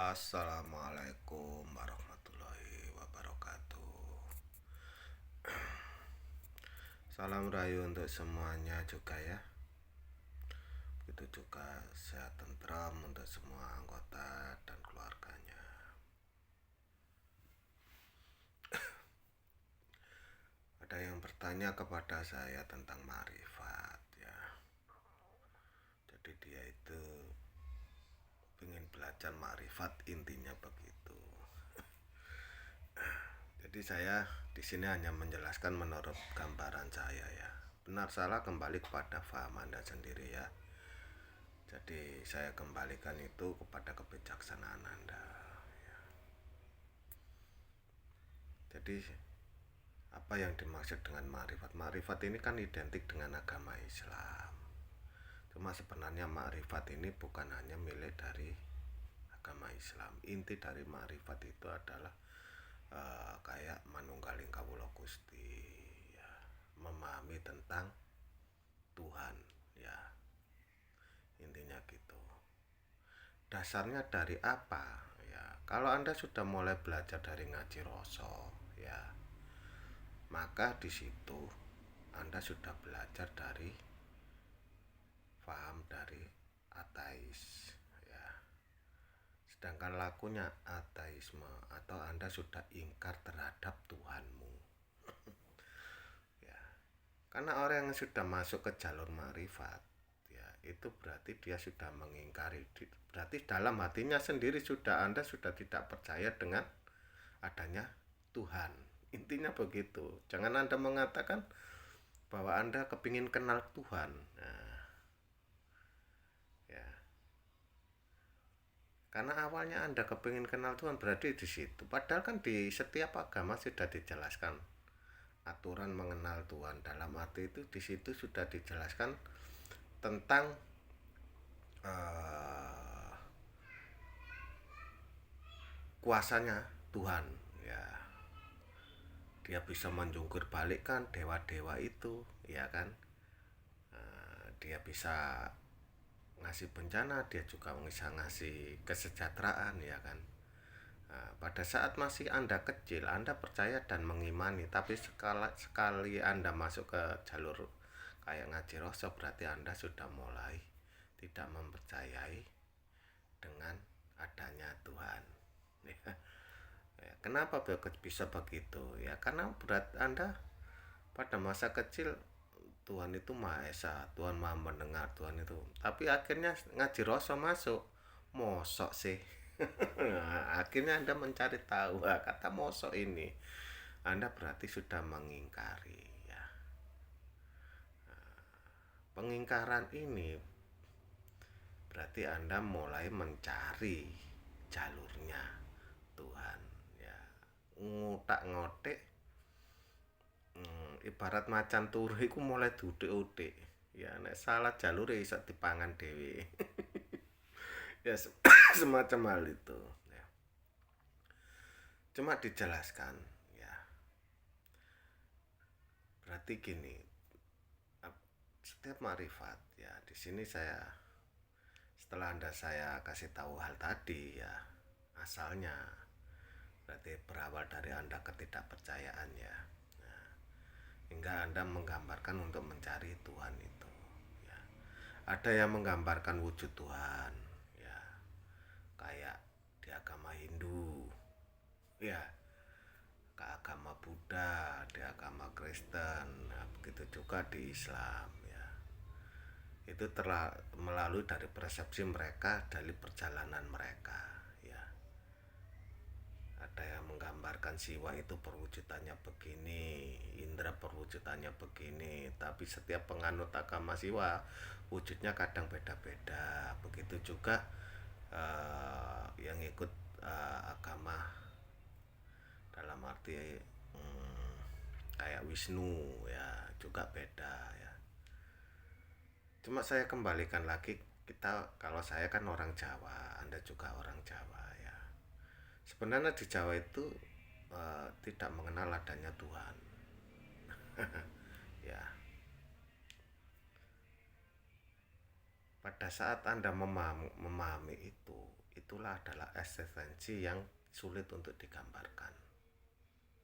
Assalamualaikum warahmatullahi wabarakatuh. Salam rayu untuk semuanya juga ya. Begitu juga sehat tentram untuk semua anggota dan keluarganya. Ada yang bertanya kepada saya tentang ma'rifat ya. Jadi dia itu ingin belajar ma'rifat, intinya begitu. Jadi saya di sini hanya menjelaskan menurut gambaran saya ya. Benar salah kembali kepada faham Anda sendiri ya. Jadi saya kembalikan itu kepada kebijaksanaan Anda ya. Jadi apa yang dimaksud dengan ma'rifat? Ma'rifat ini kan identik dengan agama Islam. Cuma sebenarnya ma'rifat ini bukan hanya milik dari agama Islam. Inti dari ma'rifat itu adalah kayak manunggaling kawula Gusti ya, memahami tentang Tuhan ya, intinya gitu. Dasarnya dari apa ya? Kalau Anda sudah mulai belajar dari ngaji rasa ya, maka di situ Anda sudah belajar dari paham dari ateis ya. Sedangkan lakunya ateisme atau Anda sudah ingkar terhadap Tuhanmu ya. Karena orang yang sudah masuk ke jalur ma'rifat ya, itu berarti dia sudah mengingkari, berarti dalam hatinya sendiri Anda sudah tidak percaya dengan adanya Tuhan. Intinya begitu. Jangan Anda mengatakan bahwa Anda kepingin kenal Tuhan. Nah, ya. Karena awalnya Anda kepingin kenal Tuhan berarti di situ. Padahal kan di setiap agama sudah dijelaskan aturan mengenal Tuhan. Dalam arti itu di situ sudah dijelaskan tentang kuasanya Tuhan ya. Dia bisa menjungkir balikkan dewa-dewa itu ya kan. Dia bisa ngasih bencana, dia juga bisa ngasih kesejahteraan ya kan. Pada saat masih Anda kecil, Anda percaya dan mengimani, tapi sekali Anda masuk ke jalur kayak ngaji rasa, berarti Anda sudah mulai tidak mempercayai dengan adanya Tuhan ya. Kenapa bisa begitu ya? Karena berat Anda pada masa kecil Tuhan itu Maha Esa, Tuhan Maha mendengar, Tuhan itu. Tapi akhirnya ngaji rasa masuk, mosok sih. Nah, akhirnya Anda mencari tahu kata mosok ini. Anda berarti sudah mengingkari ya. Pengingkaran ini berarti Anda mulai mencari jalurnya Tuhan ya. Ngutak-ngotik ibarat macan turu iku mulai duduk-uduk ya, nek salah jalur iso dipangan dhewe. Ya semacam hal itu ya. Cuma dijelaskan ya. Berarti gini, setiap ma'rifat ya, di sini setelah saya kasih tahu hal tadi ya, asalnya berarti berawal dari Anda ketidakpercayaan ya. Hingga Anda menggambarkan untuk mencari Tuhan itu ya. Ada yang menggambarkan wujud Tuhan ya, kayak di agama Hindu ya, ke agama Buddha, di agama Kristen, nah, begitu juga di Islam ya. Itu melalui dari persepsi mereka, dari perjalanan mereka ya. Ada yang menggambarkan Siwa itu perwujudannya begini, Indra perwujudannya begini, tapi setiap penganut agama Siwa wujudnya kadang beda-beda. Begitu juga yang ikut agama dalam arti kayak Wisnu ya, juga beda ya. Cuma saya kembalikan lagi, kalau saya kan orang Jawa, Anda juga orang Jawa ya. Sebenarnya di Jawa itu tidak mengenal adanya Tuhan. Ya. Pada saat Anda memahami itu itulah adalah eksistensi yang sulit untuk digambarkan.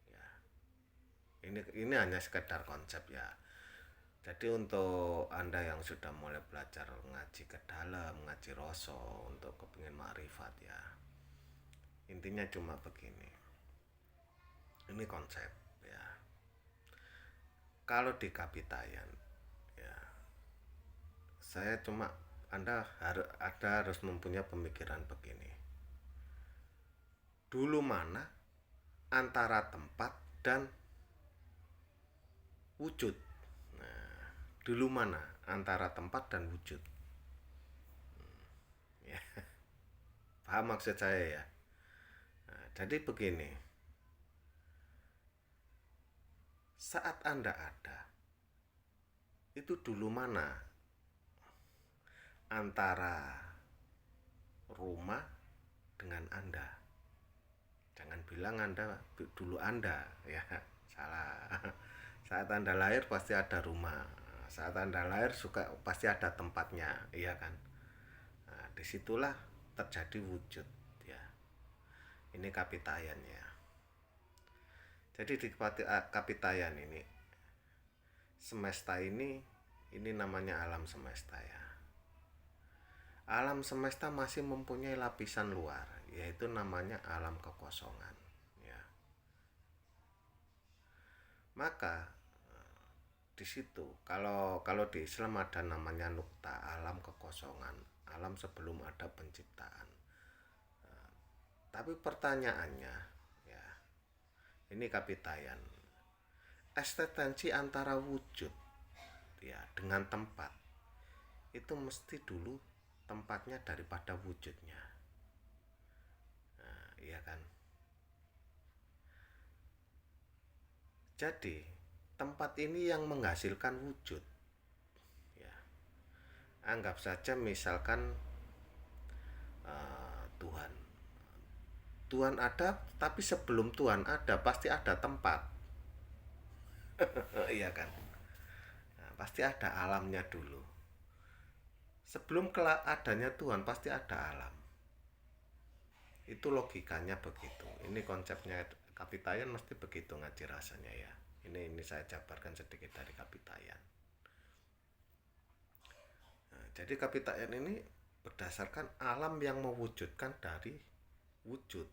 Ya, ini hanya sekedar konsep ya. Jadi untuk Anda yang sudah mulai belajar ngaji ke dalam, ngaji rasa untuk kepingin makrifat ya, intinya cuma begini. Ini konsep ya. Kalau di Kapitayan ya, saya cuma Anda harus mempunyai pemikiran begini. Dulu mana antara tempat dan wujud. Nah, dulu mana antara tempat dan wujud. Ya, paham maksud saya ya. Nah, jadi begini. Saat Anda ada, itu dulu mana antara rumah dengan Anda. Jangan bilang Anda dulu Anda ya, salah. Saat Anda lahir pasti ada rumah. Saat Anda lahir juga pasti ada tempatnya, iya kan? Nah, disitulah terjadi wujud ya. Ini Kapitayan ya. Jadi di Kapitayan ini, semesta ini namanya alam semesta ya. Alam semesta masih mempunyai lapisan luar, yaitu namanya alam kekosongan ya. Maka di situ kalau di Islam ada namanya nukta, alam kekosongan, alam sebelum ada penciptaan. Tapi pertanyaannya ya, ini Kapitayan, eksistensi antara wujud ya dengan tempat itu mesti dulu tempatnya daripada wujudnya. Nah, iya kan? Jadi tempat ini yang menghasilkan wujud ya. Anggap saja misalkan Tuhan ada, tapi sebelum Tuhan ada pasti ada tempat. Iya kan? Nah, pasti ada alamnya dulu. Sebelum kelak adanya Tuhan pasti ada alam. Itu logikanya begitu. Ini konsepnya Kapitayan mesti begitu ngaji rasanya ya. Ini saya jabarkan sedikit dari Kapitayan. Nah, jadi Kapitayan ini berdasarkan alam yang mewujudkan dari wujud,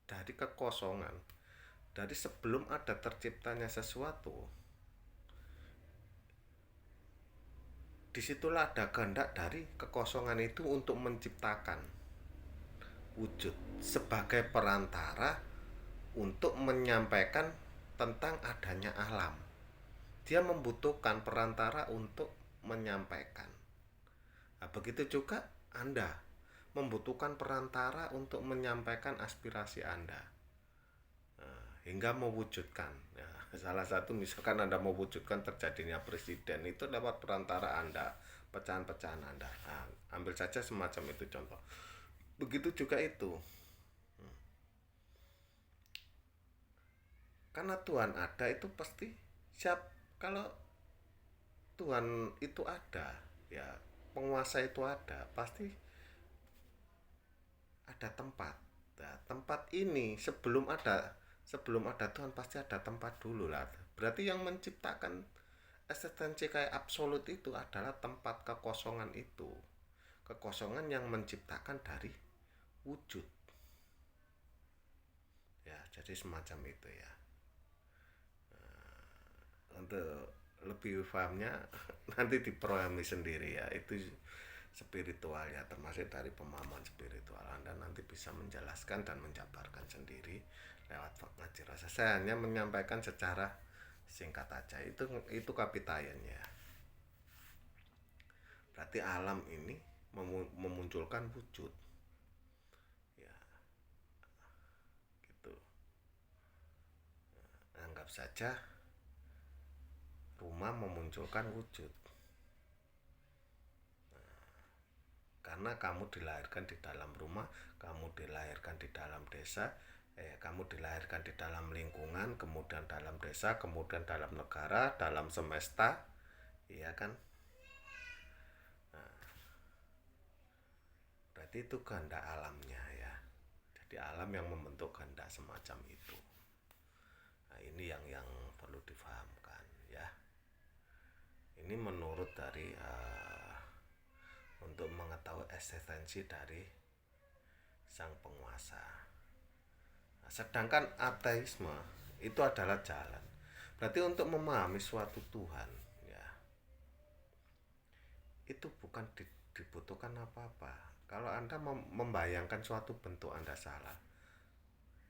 dari kekosongan, dari sebelum ada terciptanya sesuatu. Disitulah ada kehendak dari kekosongan itu untuk menciptakan wujud sebagai perantara untuk menyampaikan tentang adanya alam. Dia membutuhkan perantara untuk menyampaikan. Nah, begitu juga Anda membutuhkan perantara untuk menyampaikan aspirasi Anda, hingga mewujudkan ya. Salah satu misalkan Anda mewujudkan terjadinya presiden, itu lewat perantara Anda, pecahan-pecahan Anda. Nah, ambil saja semacam itu contoh. Begitu juga itu. Karena Tuhan ada itu pasti kalau Tuhan itu ada ya, penguasa itu ada, pasti ada tempat. Nah, tempat ini sebelum ada Tuhan pasti ada tempat dulu lah. Berarti yang menciptakan eksistensi kayak absolut itu adalah tempat kekosongan itu. Kekosongan yang menciptakan dari wujud. Ya, jadi semacam itu ya. Untuk lebih pahamnya nanti dipahami sendiri ya. Itu spiritual ya, termasuk dari pemahaman spiritual. Anda nanti bisa menjelaskan dan menjabarkan sendiri lewat ngaji rasa. Saya hanya menyampaikan secara singkat aja. Itu Kapitayannya. Berarti alam ini memunculkan wujud ya, gitu. Anggap saja rumah memunculkan wujud. Karena kamu dilahirkan di dalam rumah, kamu dilahirkan di dalam desa, kamu dilahirkan di dalam lingkungan, kemudian dalam desa, kemudian dalam negara, dalam semesta, iya kan? Nah, berarti berarti itu kehendak alamnya ya. Jadi alam yang membentuk kehendak semacam itu. Nah, ini yang perlu difahamkan ya. Ini menurut dari untuk mengetahui eksistensi dari sang penguasa. Nah, sedangkan ateisme itu adalah jalan. Berarti untuk memahami suatu Tuhan ya, itu bukan dibutuhkan apa-apa. Kalau Anda membayangkan suatu bentuk, Anda salah.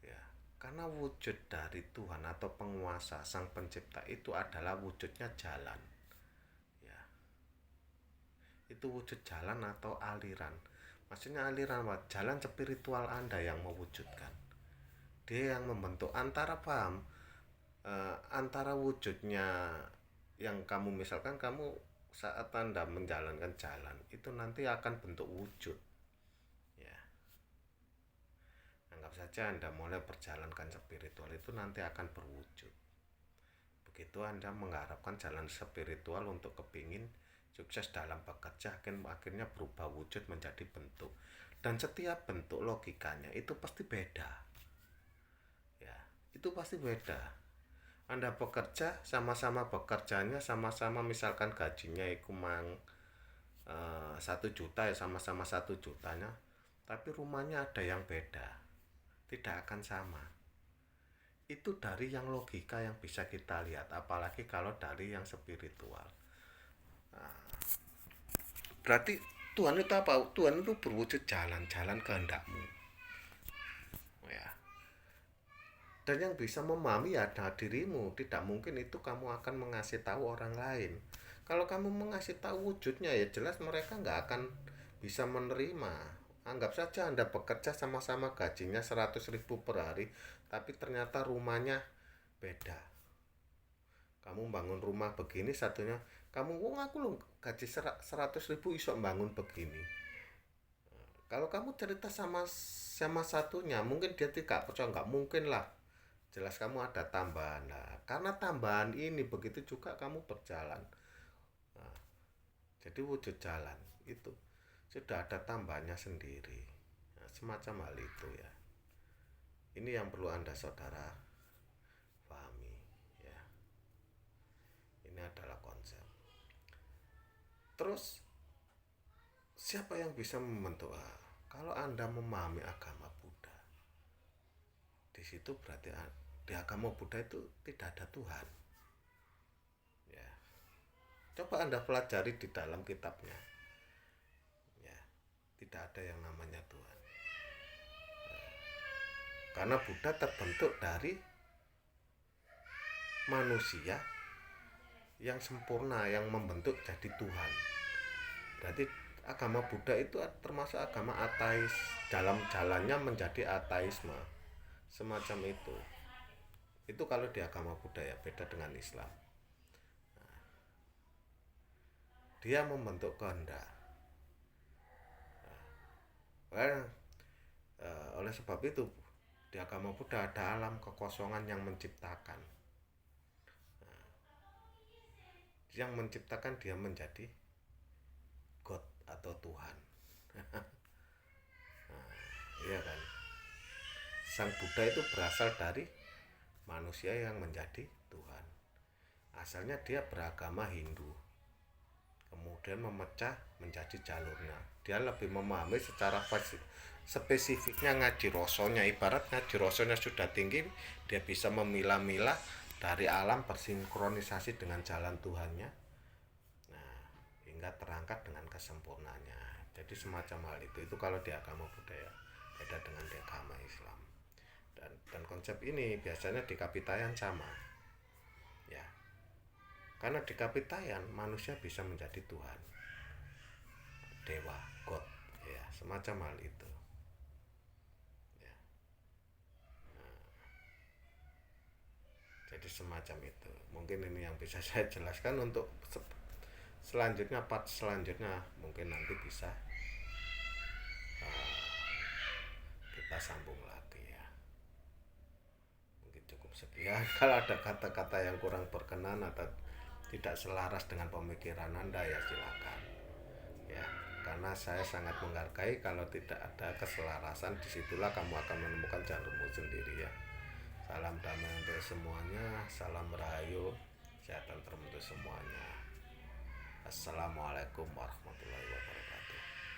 Ya, karena wujud dari Tuhan atau penguasa sang pencipta itu adalah wujudnya jalan. Ya. Itu wujud jalan atau aliran. Maksudnya aliran apa? Jalan spiritual Anda yang mewujudkan. Dia yang membentuk antara paham antara wujudnya yang kamu misalkan kamu saat Anda menjalankan jalan itu nanti akan bentuk wujud ya. Anggap saja Anda mulai berjalankan spiritual itu nanti akan berwujud. Begitu Anda mengharapkan jalan spiritual untuk kepingin sukses dalam bekerja, akhirnya berubah wujud menjadi bentuk. Dan setiap bentuk logikanya itu pasti beda ya, itu pasti beda. Anda bekerja, sama-sama bekerjanya, sama-sama misalkan gajinya itu 1 juta ya, sama-sama 1 jutanya, tapi rumahnya ada yang beda, tidak akan sama. Itu dari yang logika yang bisa kita lihat, apalagi kalau dari yang spiritual. Nah, berarti Tuhan itu apa? Tuhan itu berwujud jalan kehendakmu ya. Dan yang bisa memahami ya dirimu. Tidak mungkin itu kamu akan mengasih tahu orang lain. Kalau kamu mengasih tahu wujudnya ya jelas mereka nggak akan bisa menerima. Anggap saja Anda bekerja sama-sama gajinya 100.000 per hari, tapi ternyata rumahnya beda. Kamu bangun rumah begini, satunya kamu aku loh gaji 100.000 iso bangun begini. Kalau kamu cerita sama satunya, mungkin dia tidak percaya, nggak mungkin lah. Jelas kamu ada tambahan. Nah, karena tambahan ini begitu juga kamu berjalan. Nah, jadi wujud jalan itu sudah ada tambahannya sendiri. Nah, semacam hal itu ya. Ini yang perlu Anda saudara pahami ya. Ini adalah konsep. Terus siapa yang bisa membentuk? Kalau Anda memahami agama Buddha, di situ berarti di agama Buddha itu tidak ada Tuhan ya. Coba Anda pelajari di dalam kitabnya ya, tidak ada yang namanya Tuhan ya. Karena Buddha terbentuk dari manusia yang sempurna yang membentuk jadi Tuhan. Berarti agama Buddha itu termasuk agama ateis, dalam jalannya menjadi ateisme semacam itu. Itu kalau di agama Buddha ya, beda dengan Islam. Nah, dia membentuk kehendak. Nah, oleh sebab itu di agama Buddha ada alam kekosongan yang menciptakan. Nah, yang menciptakan dia menjadi God atau Tuhan. Nah, iya kan? Sang Buddha itu berasal dari manusia yang menjadi Tuhan. Asalnya dia beragama Hindu, kemudian memecah menjadi jalurnya. Dia lebih memahami secara spesifiknya ngaji rosonya. Ibarat ngaji rosonya sudah tinggi, dia bisa memilah-milah dari alam, bersinkronisasi dengan jalan Tuhannya. Nah, hingga terangkat dengan kesempurnaannya. Jadi semacam hal itu. Itu kalau di agama Buddha ya, beda dengan di agama Islam. Dan konsep ini biasanya di Kapitayan sama ya, karena di Kapitayan manusia bisa menjadi Tuhan, dewa, God ya, semacam hal itu ya. Nah, jadi semacam itu. Mungkin ini yang bisa saya jelaskan. Untuk selanjutnya, part selanjutnya mungkin nanti bisa kita sambung lagi ya. Mungkin cukup sekian. Kalau ada kata-kata yang kurang berkenan atau tidak selaras dengan pemikiran Anda ya silakan ya, karena karena saya sangat menghargai. Kalau tidak ada keselarasan, disitulah kamu akan menemukan jalurmu sendiri ya. Salam damai untuk semuanya, salam rahayu, sehat tentrem untuk semuanya. Assalamualaikum warahmatullahi wabarakatuh.